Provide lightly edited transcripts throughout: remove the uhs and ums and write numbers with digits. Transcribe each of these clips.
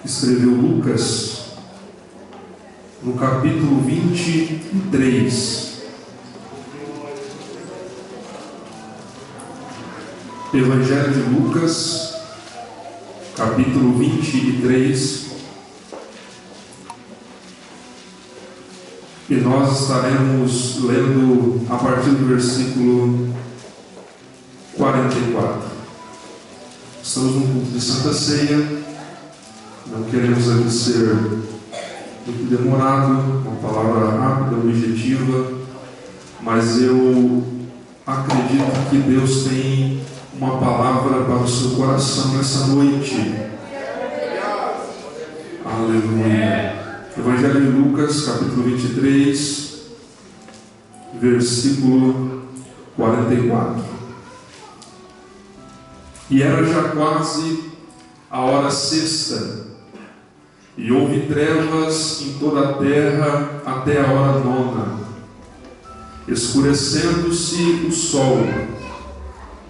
escreveu Lucas, no capítulo 23. Evangelho de Lucas, capítulo 23. E nós estaremos lendo a partir do versículo 44. Estamos no culto de Santa Ceia, não queremos aqui ser muito demorado, uma palavra rápida, objetiva, mas eu acredito que Deus tem uma palavra para o seu coração nessa noite. Aleluia. Evangelho de Lucas, capítulo 23, versículo 44. E era já quase a hora sexta, e houve trevas em toda a terra até a hora nona, escurecendo-se o sol,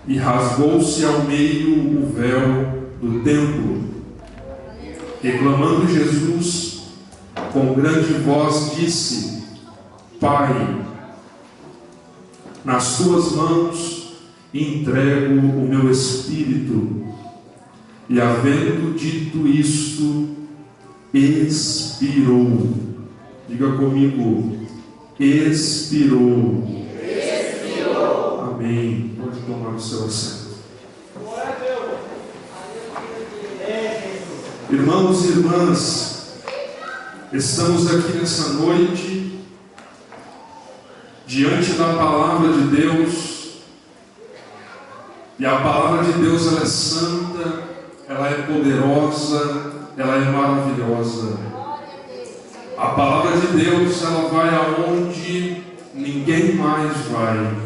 e rasgou-se ao meio o véu do templo. E clamando Jesus com grande voz disse: Pai, nas tuas mãos entrego o meu espírito. E havendo dito isto, expirou. Diga comigo: expirou. Expirou. Amém. Pode tomar o seu assento. Irmãos e irmãs, estamos aqui nessa noite diante da palavra de Deus, e a palavra de Deus, ela é santa, ela é poderosa, ela é maravilhosa. A palavra de Deus, ela vai aonde ninguém mais vai.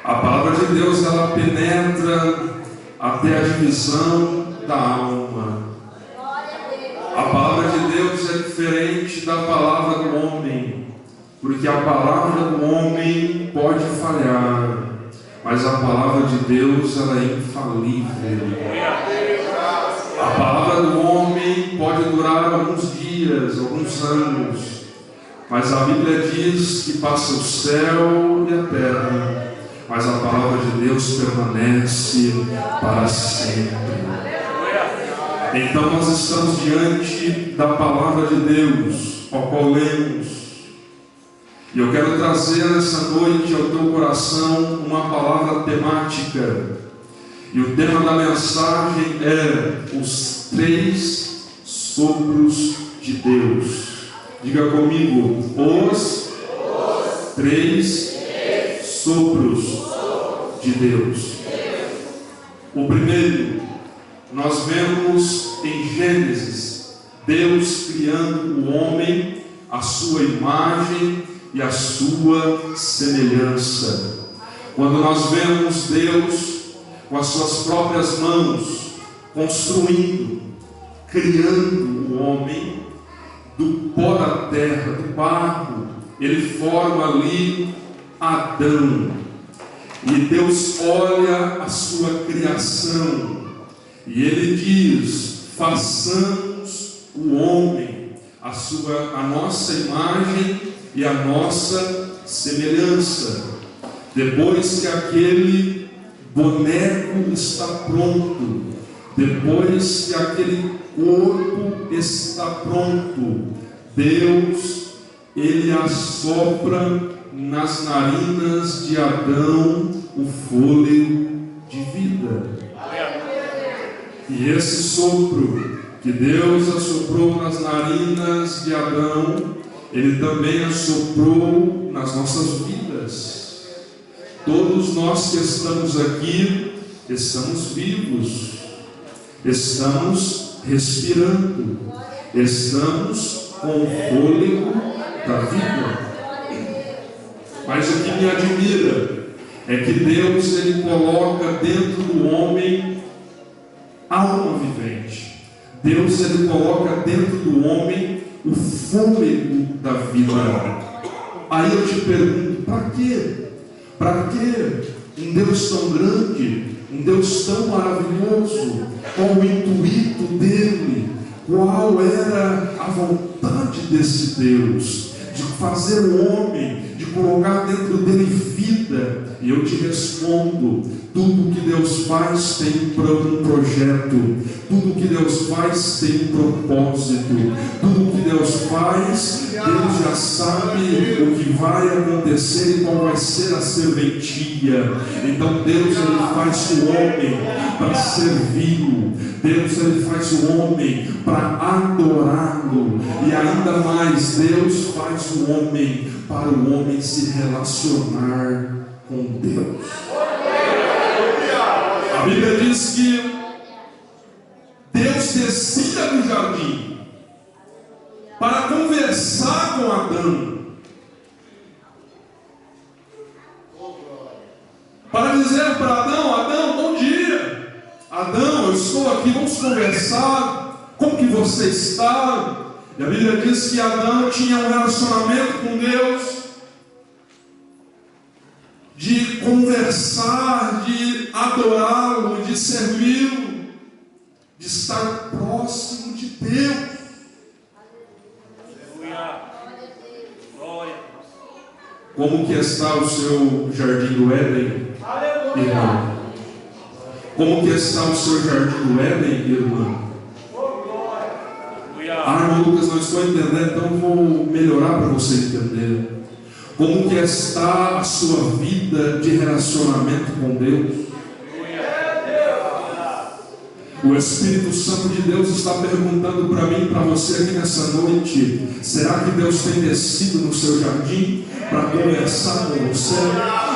A palavra de Deus, ela penetra até a divisão da alma. A palavra de Deus é diferente da palavra do homem, porque a palavra do homem pode falhar, mas a palavra de Deus, ela é infalível. A palavra do homem pode durar alguns dias, alguns anos, mas a Bíblia diz que passa o céu e a terra, mas a palavra de Deus permanece para sempre. Então nós estamos diante da palavra de Deus, ao qual lemos. E eu quero trazer nessa noite ao teu coração uma palavra temática. E o tema da mensagem é os 3 sopros de Deus. Diga comigo: os 3 sopros de Deus. O primeiro, nós vemos em Gênesis, Deus criando o homem à sua imagem e à sua semelhança. Quando nós vemos Deus com as suas próprias mãos construindo, criando o homem do pó da terra, do barro, ele forma ali Adão. E Deus olha a sua criação e ele diz: façamos o homem a nossa imagem e a nossa semelhança. Depois que aquele boneco está pronto, depois que aquele corpo está pronto, Deus, ele assopra nas narinas de Adão o fôlego de vida. E esse sopro que Deus assoprou nas narinas de Adão, ele também assoprou nas nossas vidas. Todos nós que estamos aqui, estamos vivos, estamos respirando, estamos com o fôlego da vida. Mas o que me admira é que Deus, ele coloca dentro do homem alma vivente. Deus, ele coloca dentro do homem o fôlego da vida. Aí eu te pergunto: para quê? Para quê? Um Deus tão grande, um Deus tão maravilhoso, qual o intuito dele? qual era a vontade desse Deus, de fazer o homem, de colocar dentro dele vida. E eu te respondo: tudo que Deus faz tem um projeto, tudo que Deus faz tem um propósito, tudo que Deus faz, Deus já sabe o que vai acontecer e qual vai ser a serventia. Então Deus, ele faz o homem para servi-lo, Deus, ele faz o homem para adorá-lo, e ainda mais, Deus faz o homem para o homem se relacionar com Deus. A Bíblia diz que Deus descia do jardim para conversar com Adão, para dizer para Adão: Adão, bom dia, Adão, eu estou aqui, vamos conversar, como que você está? E a Bíblia diz que Adão tinha um relacionamento com Deus, de conversar, de adorá-lo, de servi-lo, de estar próximo de Deus. Como que está o seu jardim do Éden, irmão? Como que está o seu jardim do Éden, irmão? Ah, irmão Lucas, não estou entendendo, então vou melhorar para você entender. Como que está a sua vida de relacionamento com Deus? O Espírito Santo de Deus está perguntando para mim e para você aqui nessa noite: será que Deus tem descido no seu jardim para conversar com você?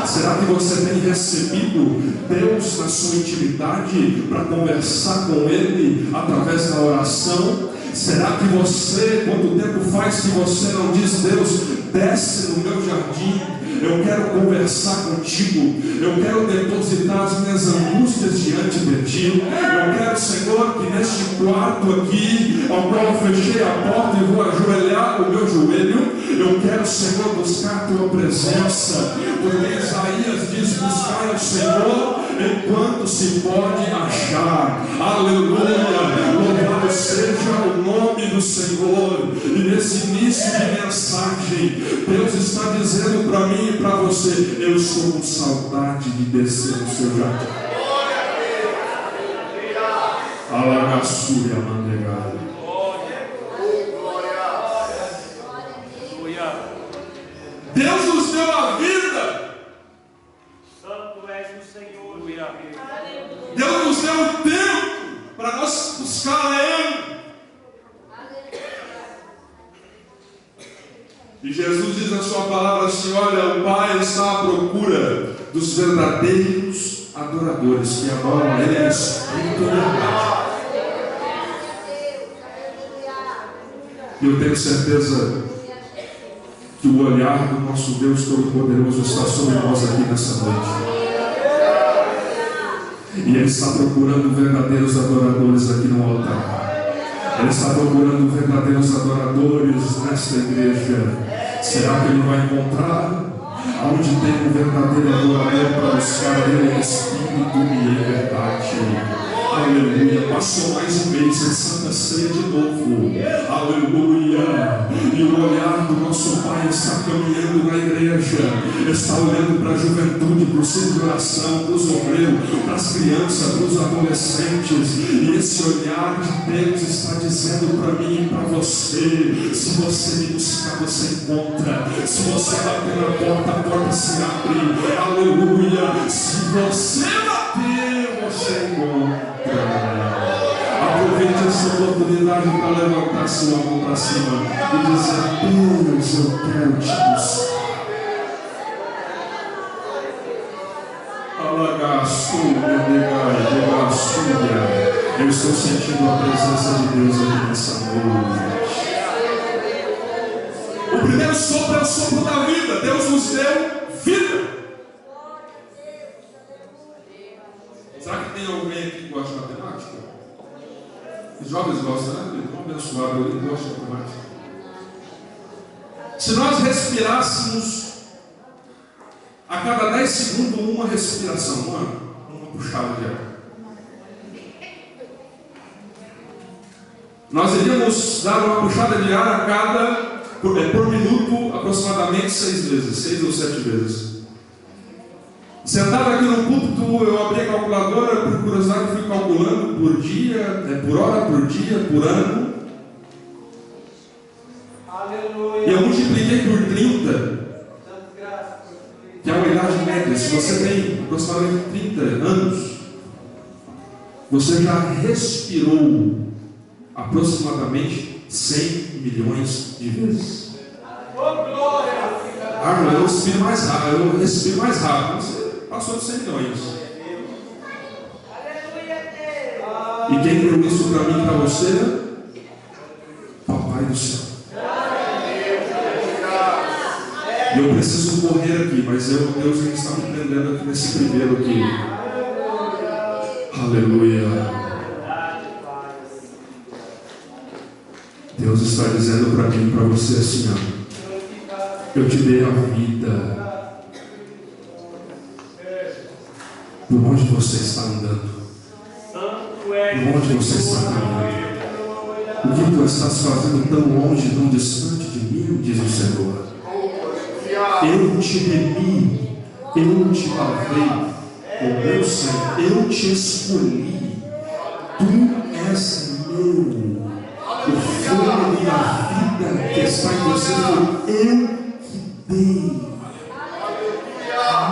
Será que você tem recebido Deus na sua intimidade para conversar com Ele através da oração? Será que você, quanto tempo faz que você não diz: Deus, desce no meu jardim, eu quero conversar contigo, eu quero depositar as minhas angústias diante de ti, eu quero, Senhor, que neste quarto aqui, ao qual eu fechei a porta e vou ajoelhar o meu joelho, eu quero, Senhor, buscar a tua presença, porque Isaías diz: buscai ao Senhor enquanto se pode achar. Aleluia, louvado seja o nome do Senhor. E nesse início de mensagem, Deus está dizendo para mim e para você: eu estou com saudade de descer no seu jardim. Alagaçúria mandegada. Deus nos deu a vida. Santo és o Senhor. Deus nos deu o tempo para nós buscar a Ele. E Jesus diz na sua palavra assim: olha, o Pai está à procura dos verdadeiros adoradores que adoram a Ele em espírito e verdade. E eu tenho certeza que o olhar do nosso Deus Todo-Poderoso está sobre nós aqui nessa noite. E Ele está procurando verdadeiros adoradores aqui no altar. Ele está procurando verdadeiros adoradores nesta igreja. Será que Ele vai encontrar? Onde tem um verdadeiro adorador para buscar Ele em espírito e em verdade. Aleluia. Passou mais um mês em Santa Ceia de novo. Aleluia. E o olhar do nosso Pai está caminhando na igreja, está olhando para a juventude, para o centro de oração, para os obreiros, para as crianças, para os adolescentes. E esse olhar de Deus está dizendo para mim e para você: se você me buscar, você encontra. Se você bater na porta, a porta se abre. Aleluia. Se você bater, você encontra. Aproveite essa oportunidade para levantar sua mão para cima e dizer: Deus, eu quero te buscar. Eu estou sentindo a presença de Deus aqui nessa noite. O primeiro sopro é o sopro da vida. Deus nos deu vida. Será que tem alguém aqui que gosta de matemática? Os jovens gostam, né? Estão abençoados, ele gosta de matemática. Se nós respirássemos a cada 10 segundos uma respiração, uma puxada de ar. nós iríamos dar uma puxada de ar a cada, por minuto, aproximadamente 6 vezes, 6 ou 7 vezes. Sentado aqui no púlpito, eu abri a calculadora, por curiosidade, fui calculando por dia, por hora, por dia, por ano. Aleluia. E eu multipliquei por 30, que é uma idade média. Se você tem aproximadamente 30 anos, você já respirou aproximadamente 100 milhões de vezes. Ah, eu respiro mais rápido, Você passou de 100 milhões. E quem deu isso para mim e para você? Papai do céu. E eu preciso correr aqui, mas Deus está me prendendo aqui nesse primeiro aqui. Aleluia. Deus está dizendo para mim e para você assim, ó. Eu te dei a vida. Por onde você está andando? Por onde você está caminhando? O que tu estás fazendo tão longe, tão distante de mim, diz o Senhor. Eu te remi, eu te lavei com meu sangue, eu te escolhi. Tu és meu. O fogo da vida que está em você foi eu que dei.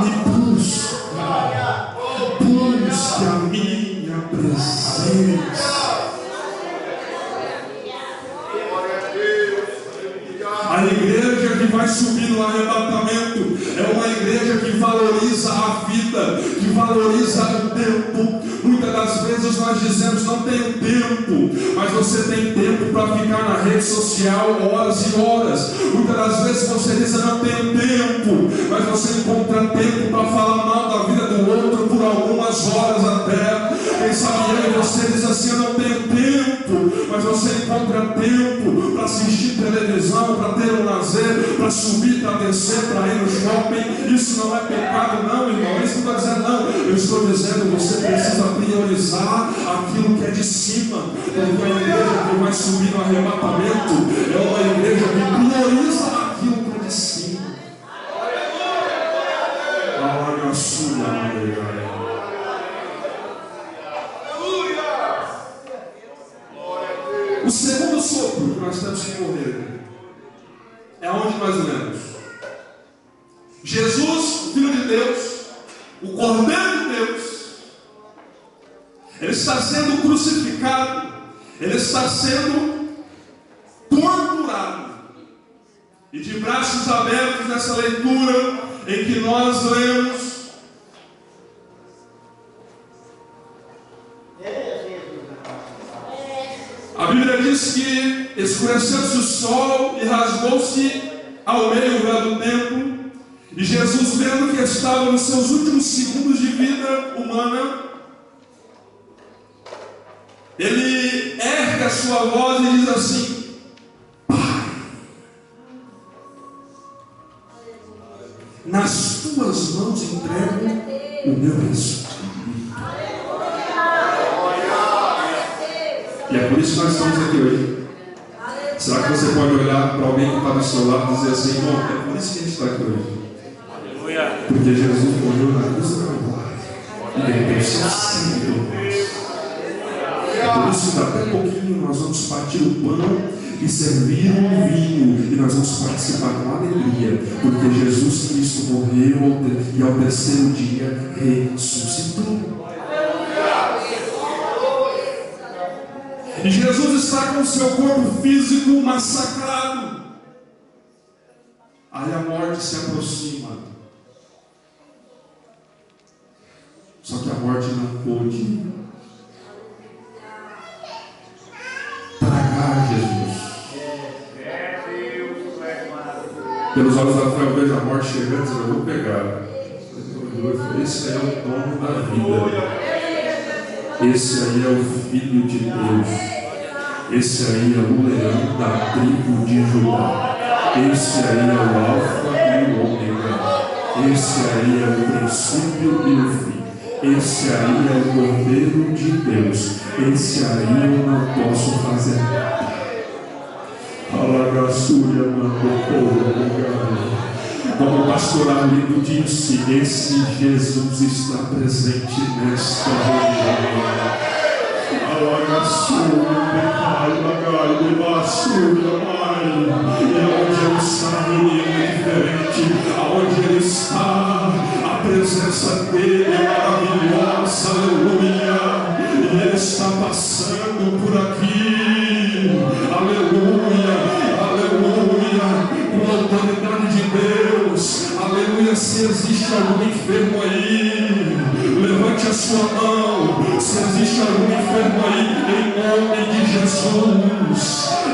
Me busque a minha presença. A igreja que vai subir no arrebatamento é uma igreja que valoriza a vida, que valoriza o tempo. Muitas das vezes nós dizemos não tenho tempo, mas você tem tempo para ficar na rede social horas e horas. Muitas das vezes você diz eu não tenho tempo, mas você encontra tempo para falar mal da vida do outro por algumas horas até. Quem sabe eu e você diz assim eu não tenho tempo, mas você encontra tempo para assistir televisão, para ter um lazer, para subir, para descer, para ir no shopping. Isso não é pecado não, irmão. Isso não está dizendo não. Eu estou dizendo você precisa priorizar aquilo que é de cima. Porque a igreja que vai subir no arrebatamento é uma igreja que prioriza aquilo que é de cima. Olha a sua O segundo sopro que nós temos que morrer é onde mais ou menos Jesus, o Filho de Deus, o Cordeiro de Deus, ele está sendo crucificado, ele está sendo torturado, e de braços abertos nessa leitura em que nós lemos, a Bíblia diz que escureceu-se o sol e rasgou-se ao meio o véu do templo, e Jesus, vendo que estava nos seus últimos segundos de vida humana, ele ergue a sua voz e diz assim: Pai, nas tuas mãos entrego o meu espírito. E é por isso que nós estamos aqui hoje. Será que você pode olhar para alguém que está do seu lado e dizer assim, irmão, é por isso que a gente está aqui hoje? Porque Jesus morreu na cruz do Calvário e ele deixou sangue por nós. É por isso que daqui a pouquinho nós vamos partir o pão e servir o vinho, e nós vamos participar com alegria, porque Jesus Cristo morreu e ao terceiro dia ressuscitou. E Jesus está com o seu corpo físico massacrado. Aí a morte se aproxima. Só que a morte não pôde tragar Jesus. Pelos olhos da fé eu vejo a morte chegando e eu vou pegar. Esse aí é o dono da vida. Esse aí é o Filho de Deus. Esse aí é o leão da tribo de Judá. Esse aí é o Alfa e o Ômega. Esse aí é o princípio e o fim. Esse aí é o Cordeiro de Deus. Esse aí eu não posso fazer nada. pastor Arlindo disse, esse Jesus está presente nesta reunião. E onde ele está, reunião é diferente. Aonde ele está, a presença dele é maravilhosa, aleluia. E ele está passando por aqui, aleluia, aleluia, com a autoridade de Deus, aleluia. Se existe algum enfermo aí, levante a sua mão. Se existe algum enfermo aí, em nome de Jesus,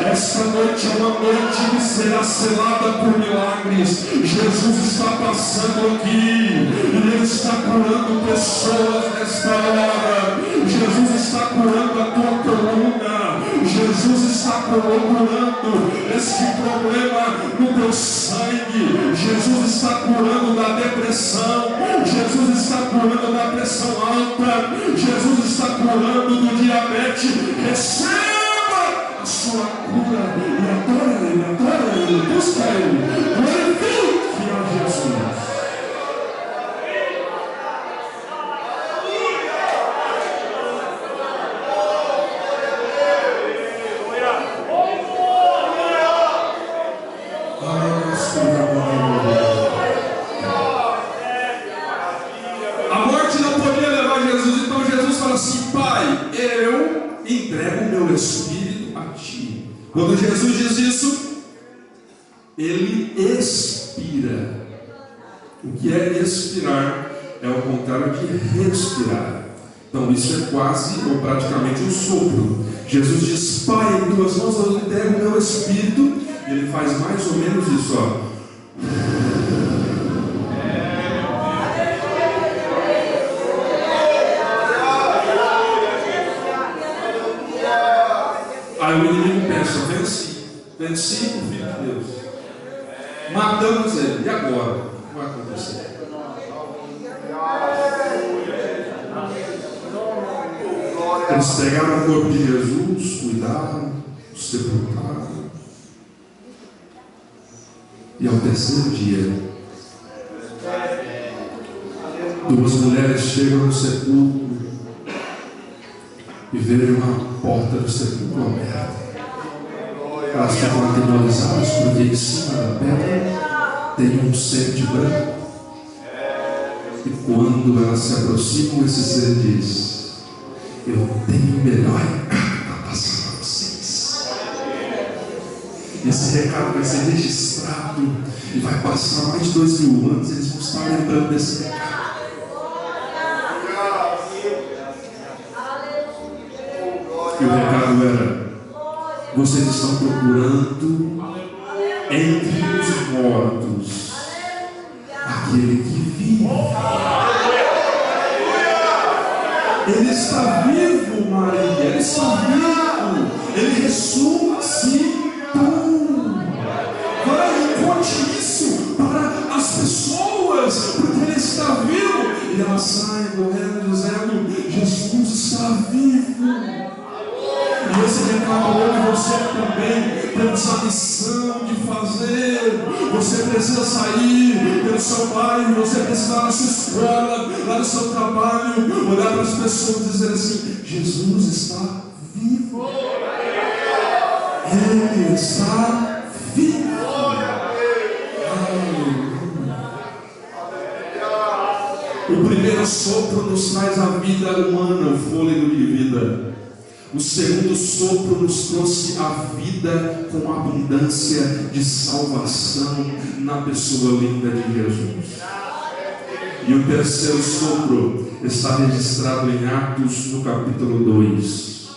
esta noite é uma noite que será selada por milagres. Jesus está passando aqui e Ele está curando pessoas nesta hora. Jesus está curando a tua coluna. Jesus está curando este problema no teu sangue. Jesus está curando da depressão. Jesus está curando da pressão alta. Jesus está curando do diabetes. Receba a sua cura e adora Ele, busca Ele, glorifique a Jesus. A morte não podia levar Jesus, então Jesus fala assim: Pai, eu entrego o meu espírito a ti. Quando Jesus diz isso, ele expira. O que é expirar? É o contrário de respirar. Então isso é quase ou praticamente um sopro. Jesus diz: Pai, em tuas mãos eu entrego o meu espírito. Ele faz mais ou menos isso, ó. Aí o inimigo pensa: venci o Filho de Deus, matamos ele, e agora? O que vai acontecer? Eles pegaram o corpo de Jesus, cuidaram, o sepultaram, e ao terceiro dia, duas mulheres chegam no sepulcro e veem a porta do sepulcro aberta. Elas ficam atemorizadas porque em cima da pedra tem um ser de branco. E quando elas se aproximam, esse ser diz: eu tenho o melhor recado para passar para vocês. Esse recado vai ser registrado e vai passar mais de 2000 anos. Eles vão estar lembrando desse recado. E o recado era: vocês estão procurando entre os mortos aquele que vive. Ele está vivo, Maria. Ele está vivo. Ele ressuscitou. Vai e conte isso para as pessoas, porque ele está vivo. E elas saem correndo dizendo: Jesus está vivo. E esse recado hoje você também tem essa missão de fazer. Você precisa sair pelo seu bairro, você precisa ir na sua escola, lá no seu trabalho, olhar para as pessoas e dizer assim: Jesus está vivo. Ele está vivo. O primeiro sopro nos traz a vida humana, o fôlego de vida. O segundo sopro nos trouxe a vida com abundância de salvação na pessoa linda de Jesus. E o terceiro sopro está registrado em Atos no capítulo 2,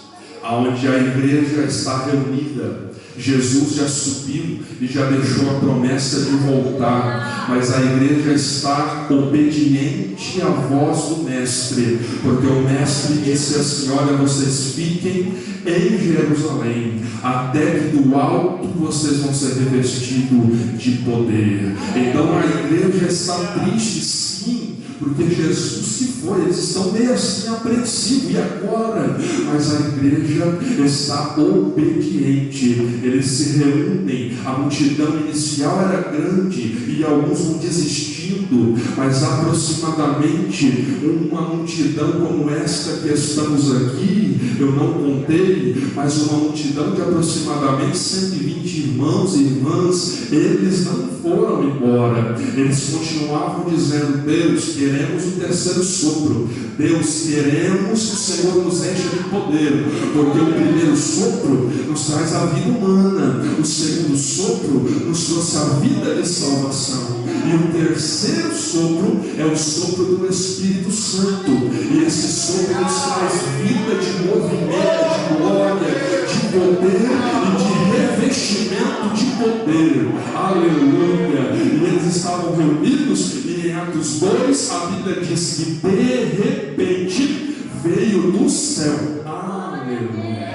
onde a igreja está reunida. Jesus já subiu e já deixou a promessa de voltar, mas a igreja está obediente à voz do Mestre, porque o Mestre disse assim: olha, vocês fiquem em Jerusalém, até que do alto vocês vão ser revestidos de poder. Então a igreja está triste, sim, porque Jesus se foi, eles estão meio assim apreensivos, e agora? Mas a igreja está obediente, eles se reúnem, a multidão inicial era grande, e alguns vão desistindo, mas aproximadamente uma multidão como esta que estamos aqui, eu não contei, mas uma multidão de aproximadamente 120 irmãos e irmãs, eles não foram embora, eles continuavam dizendo: Deus, queremos o terceiro sopro, Deus, queremos que o Senhor nos encha de poder, porque o primeiro sopro nos traz a vida humana, o segundo sopro nos trouxe a vida de salvação, e o terceiro sopro é o sopro do Espírito Santo, e esse sopro nos traz vida de movimento, de glória, de poder e de revestimento de poder. Aleluia! E eles estavam reunidos, e em Atos 2 a Bíblia diz que de repente veio do céu. Aleluia!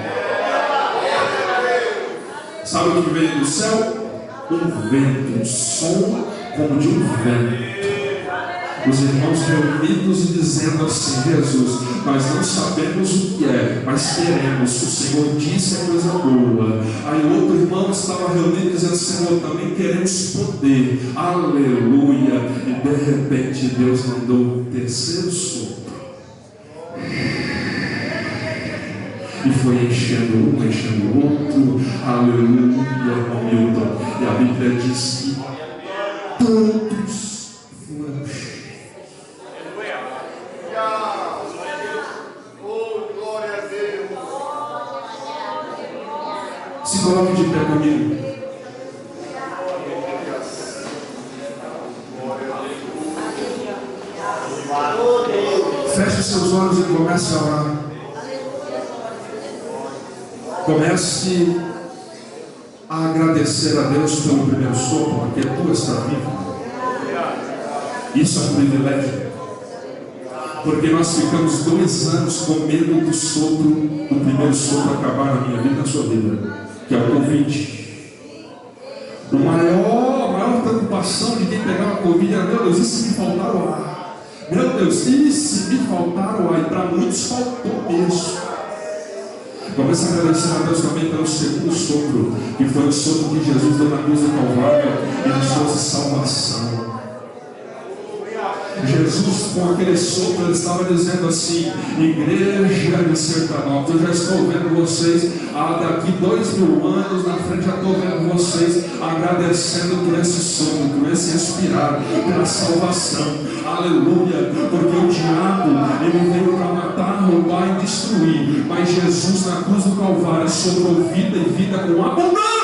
Sabe o que veio do céu? Um vento, um som como de um vento. Os irmãos reunidos e dizendo assim: Jesus, nós não sabemos o que é, mas queremos, o Senhor disse é coisa boa. Aí outro irmão estava reunido dizendo: Senhor, também queremos poder. Aleluia! E de repente Deus mandou o terceiro sopro, e foi enchendo um, enchendo o outro. Aleluia, irmão Milton. E a Bíblia diz que todos foram cheios. Se coloque de pé comigo. Feche seus olhos e comece a orar. Comece a agradecer a Deus pelo primeiro sopro, porque tu está vivo. Isso é um privilégio, porque nós ficamos 2 anos com medo do sopro, do primeiro sopro acabar na minha vida e na sua vida, que é o Covid. A maior preocupação de quem pegava Covid era: meu Deus, e se me faltar o ar? Meu Deus, e se me faltar o ar? E para muitos faltou mesmo. Comece a agradecer a Deus também pelo segundo sopro, que foi o sopro que Jesus deu na cruz do Calvário e nos trouxe salvação. Jesus, com aquele sopro, ele estava dizendo assim: igreja de Sertanópolis, eu já estou vendo vocês, daqui 2000 anos na frente, já estou vendo vocês agradecendo por esse sopro, por esse respirar, pela salvação. Aleluia! Porque o diabo, ele veio para matar, roubar e destruir, mas Jesus na cruz do Calvário sobrou vida e vida com abundância.